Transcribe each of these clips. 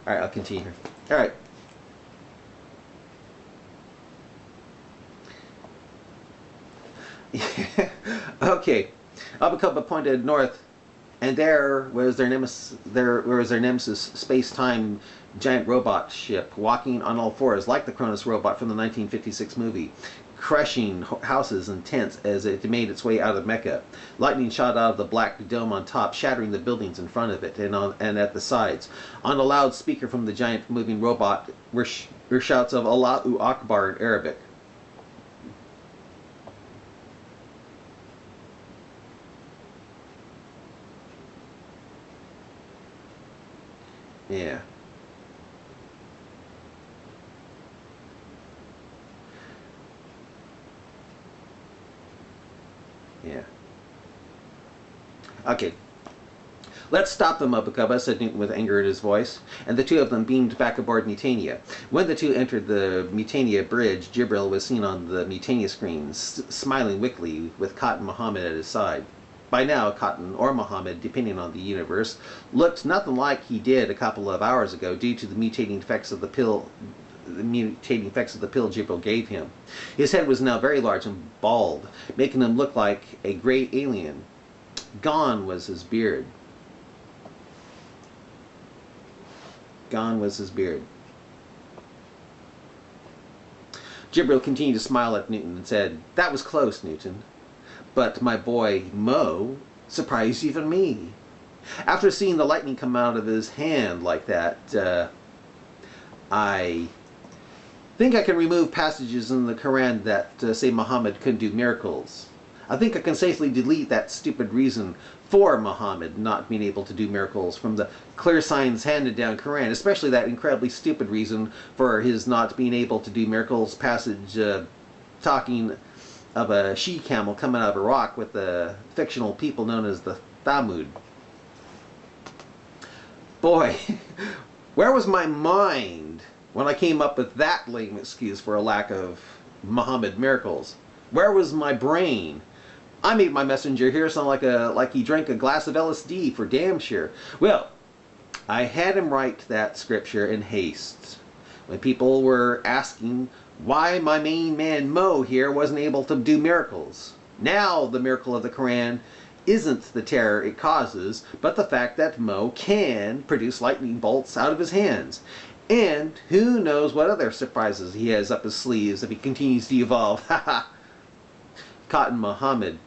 Alright, I'll continue here. Alright. Okay. Abacaba pointed north, and there was their nemesis space-time giant robot ship walking on all fours like the Cronus robot from the 1956 movie, crushing houses and tents as it made its way out of Mecca. Lightning shot out of the black dome on top, shattering the buildings in front of it and at the sides. On a loudspeaker from the giant moving robot were shouts of Allahu Akbar in Arabic. Yeah. Yeah. Okay. Let's stop them, Abacaba, said Newton with anger in his voice, and the two of them beamed back aboard Mutania. When the two entered the Mutania bridge, Jibril was seen on the Mutania screen, smiling wickedly, with Cotton Muhammad at his side. By now, Cotton, or Muhammad, depending on the universe, looked nothing like he did a couple of hours ago due to the mutating effects of the pill Jibril gave him. His head was now very large and bald, making him look like a gray alien. Gone was his beard. Gone was his beard. Jibril continued to smile at Newton and said, "That was close, Newton. But my boy, Mo, surprised even me. After seeing the lightning come out of his hand like that, I think I can remove passages in the Quran that say Muhammad couldn't do miracles. I think I can safely delete that stupid reason for Muhammad not being able to do miracles from the clear signs handed down Quran, especially that incredibly stupid reason for his not being able to do miracles passage talking of a she-camel coming out of a rock with the fictional people known as the Thamud. Boy, where was my mind when I came up with that lame excuse for a lack of Muhammad miracles? Where was my brain? I made my messenger here sound like he drank a glass of LSD for damn sure. Well, I had him write that scripture in haste. When people were asking why my main man Mo here wasn't able to do miracles. Now the miracle of the Quran isn't the terror it causes, but the fact that Mo can produce lightning bolts out of his hands. And who knows what other surprises he has up his sleeves if he continues to evolve. Ha Cotton Muhammad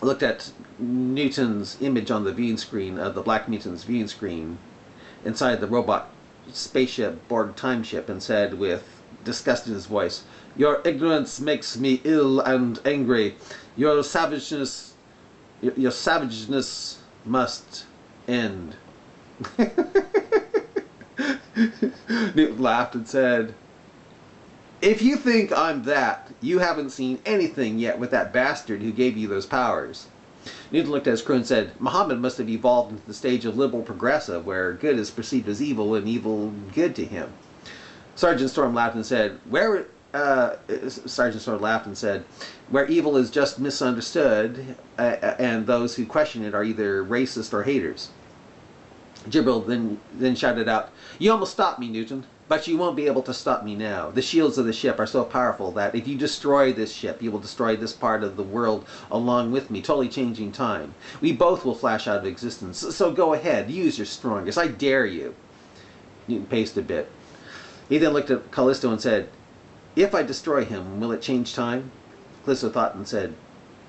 looked at Newton's image on the viewing screen of the Black Mutant's viewing screen inside the robot spaceship Borg timeship and said with disgust in his voice, "Your ignorance makes me ill and angry. Your savageness must end." Newton laughed and said, "If you think I'm that, you haven't seen anything yet with that bastard who gave you those powers." Newton looked at his crew and said, "Muhammad must have evolved into the stage of liberal progressive, where good is perceived as evil and evil good to him." Sergeant Storm laughed and said, "Where evil is just misunderstood, and those who question it are either racist or haters." Jibril then shouted out, "You almost stopped me, Newton, but you won't be able to stop me now. The shields of the ship are so powerful that if you destroy this ship, you will destroy this part of the world along with me, totally changing time. We both will flash out of existence, so go ahead, use your strongest. I dare you." Newton paced a bit. He then looked at Callisto and said, "If I destroy him, will it change time?" Callisto thought and said,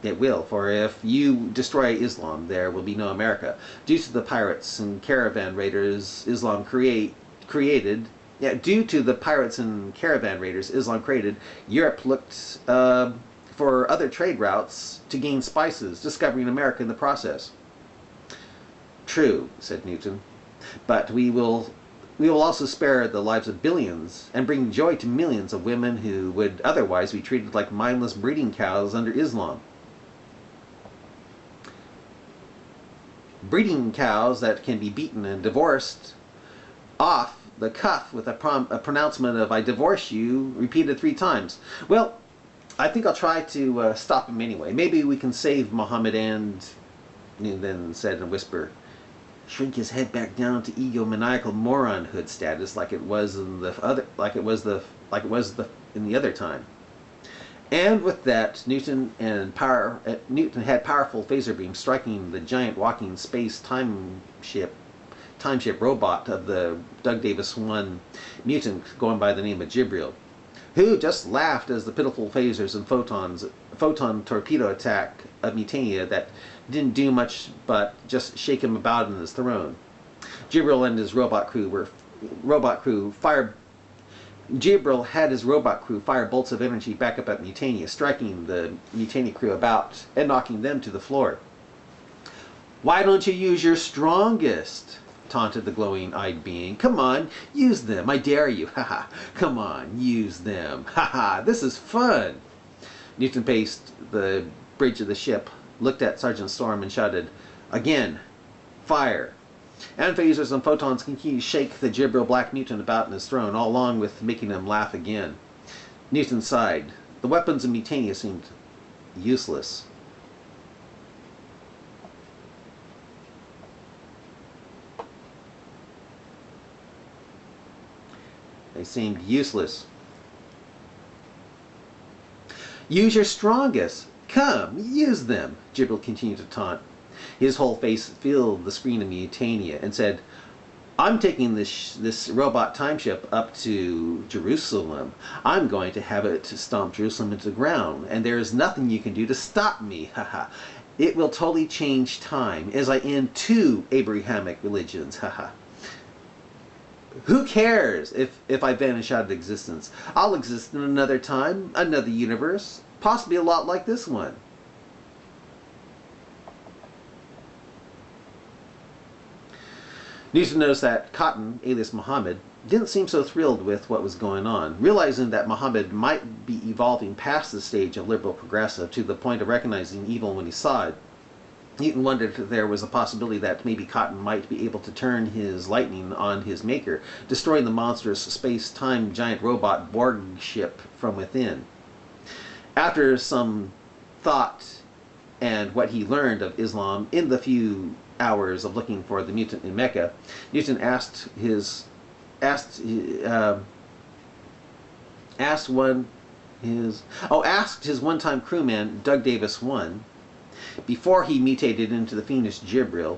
"It will, for if you destroy Islam, there will be no America. Due to the pirates and caravan raiders Islam created, Europe looked for other trade routes to gain spices, discovering America in the process." "True," said Newton, "but we will also spare the lives of billions and bring joy to millions of women who would otherwise be treated like mindless breeding cows under Islam. Breeding cows that can be beaten and divorced off the cuff with a pronouncement of 'I divorce you' repeated 3 times. Well, I think I'll try to stop him anyway. Maybe we can save Muhammad and," he then said in a whisper, shrink his head back down to egomaniacal moronhood status like it was in the other in the other time. And with that, Newton had powerful phaser beams striking the giant walking space time ship robot of the Doug Davis 1 mutant going by the name of Jibril, who just laughed as the pitiful phasers and photon torpedo attack of Mutania that didn't do much but just shake him about in his throne. Jibril and his robot crew Jibril had his robot crew fire bolts of energy back up at Mutania, striking the Mutania crew about and knocking them to the floor. "Why don't you use your strongest?" taunted the glowing-eyed being. "Come on, use them, I dare you. Haha, come on, use them. Haha, this is fun." Newton paced the bridge of the ship, looked at Sergeant Storm and shouted, "Again, fire." And phasers and photons continued to shake the Jibril black mutant about in his throne, all along with making him laugh again. Newton sighed. The weapons of Mutania seemed useless. They seemed useless. "Use your strongest. Come, use them," Jibril continued to taunt. His whole face filled the screen of Mutania and said, "I'm taking this robot time ship up to Jerusalem. I'm going to have it stomp Jerusalem into the ground, and there is nothing you can do to stop me. Haha. It will totally change time as I end 2 Abrahamic religions. Haha. Who cares if I vanish out of existence? I'll exist in another time, another universe, possibly a lot like this one." Newton noticed that Cotton, alias Muhammad, didn't seem so thrilled with what was going on. Realizing that Muhammad might be evolving past the stage of liberal progressive to the point of recognizing evil when he saw it, Newton wondered if there was a possibility that maybe Cotton might be able to turn his lightning on his maker, destroying the monstrous space-time giant robot Borg ship from within. After some thought and what he learned of Islam in the few hours of looking for the mutant in Mecca, Newton asked his one-time crewman Doug Davis 1, before he mutated into the fiendish Jibril,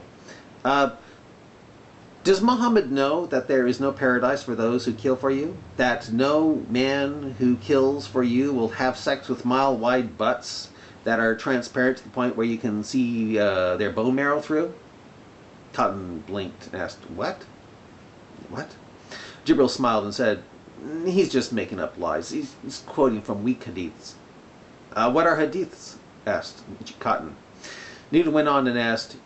"Does Muhammad know that there is no paradise for those who kill for you? That no man who kills for you will have sex with mile-wide butts that are transparent to the point where you can see their bone marrow through?" Cotton blinked and asked, "What? What?" Jibril smiled and said, "He's just making up lies. He's quoting from weak hadiths." "What are hadiths?" asked Cotton. Newton went on and asked,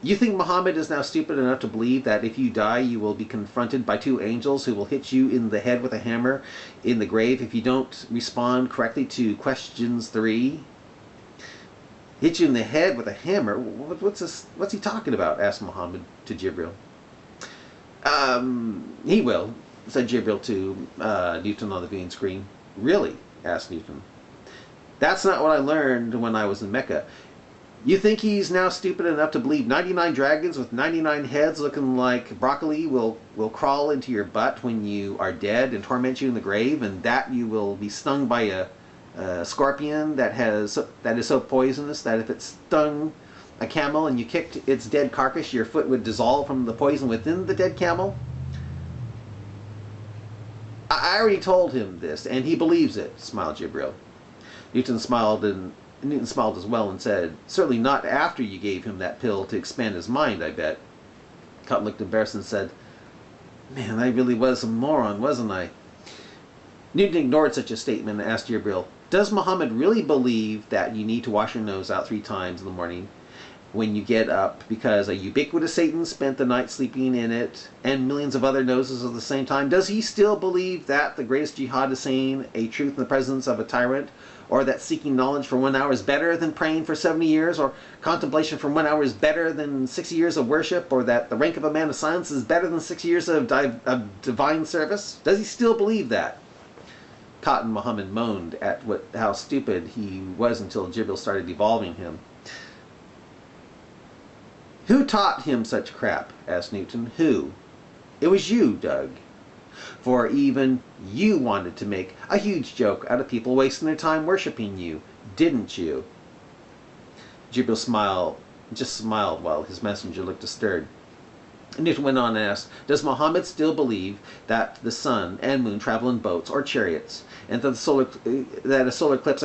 "You think Muhammad is now stupid enough to believe that if you die you will be confronted by 2 angels who will hit you in the head with a hammer in the grave if you don't respond correctly to questions 3? "Hit you in the head with a hammer? What's he talking about?" asked Muhammad to Jibril. He will," said Jibril to Newton on the viewing screen. "Really?" asked Newton. "That's not what I learned when I was in Mecca. You think he's now stupid enough to believe 99 dragons with 99 heads looking like broccoli will crawl into your butt when you are dead and torment you in the grave, and that you will be stung by a scorpion that is so poisonous that if it stung a camel and you kicked its dead carcass, your foot would dissolve from the poison within the dead camel?" I already told him this, and he believes it," smiled Jibril. Newton smiled as well and said, "Certainly not after you gave him that pill to expand his mind, I bet." Cotton looked embarrassed and said, "Man, I really was a moron, wasn't I?" Newton ignored such a statement and asked Jibril, "Does Muhammad really believe that you need to wash your nose out 3 times in the morning when you get up because a ubiquitous Satan spent the night sleeping in it and millions of other noses at the same time? Does he still believe that the greatest jihad is saying a truth in the presence of a tyrant, or that seeking knowledge for 1 hour is better than praying for 70 years, or contemplation for 1 hour is better than 60 years of worship, or that the rank of a man of science is better than 60 years of divine service? Does he still believe that?" Cotton Muhammad moaned at how stupid he was until Jibril started evolving him. Who taught him such crap? Asked Newton. Who? It was you, Doug. For even you wanted to make a huge joke out of people wasting their time worshipping you, didn't you? Jibril just smiled while his messenger looked disturbed. Newton went on and asked, does Muhammad still believe that the sun and moon travel in boats or chariots, and that a solar eclipse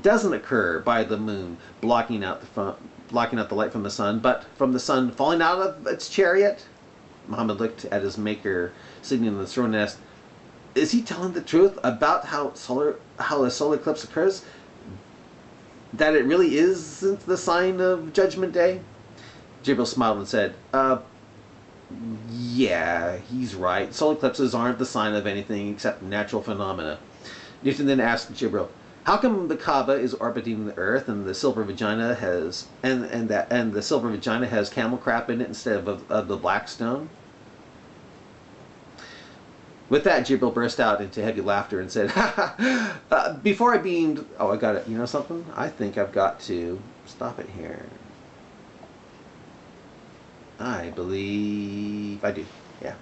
doesn't occur by the moon blocking out the light from the sun, but from the sun falling out of its chariot? Muhammad looked at his maker sitting in the throne and asked, is he telling the truth about how a solar eclipse occurs? That it really isn't the sign of Judgment Day? Jibril smiled and said, yeah, he's right. Solar eclipses aren't the sign of anything except natural phenomena. Newton then asked Jibril, how come the Kaaba is orbiting the Earth and the silver vagina has the silver vagina has camel crap in it instead of the black stone? With that, Jibril burst out into heavy laughter and said, before I beamed... Oh, I got it. You know something? I think I've got to stop it here. I believe I do. Yeah.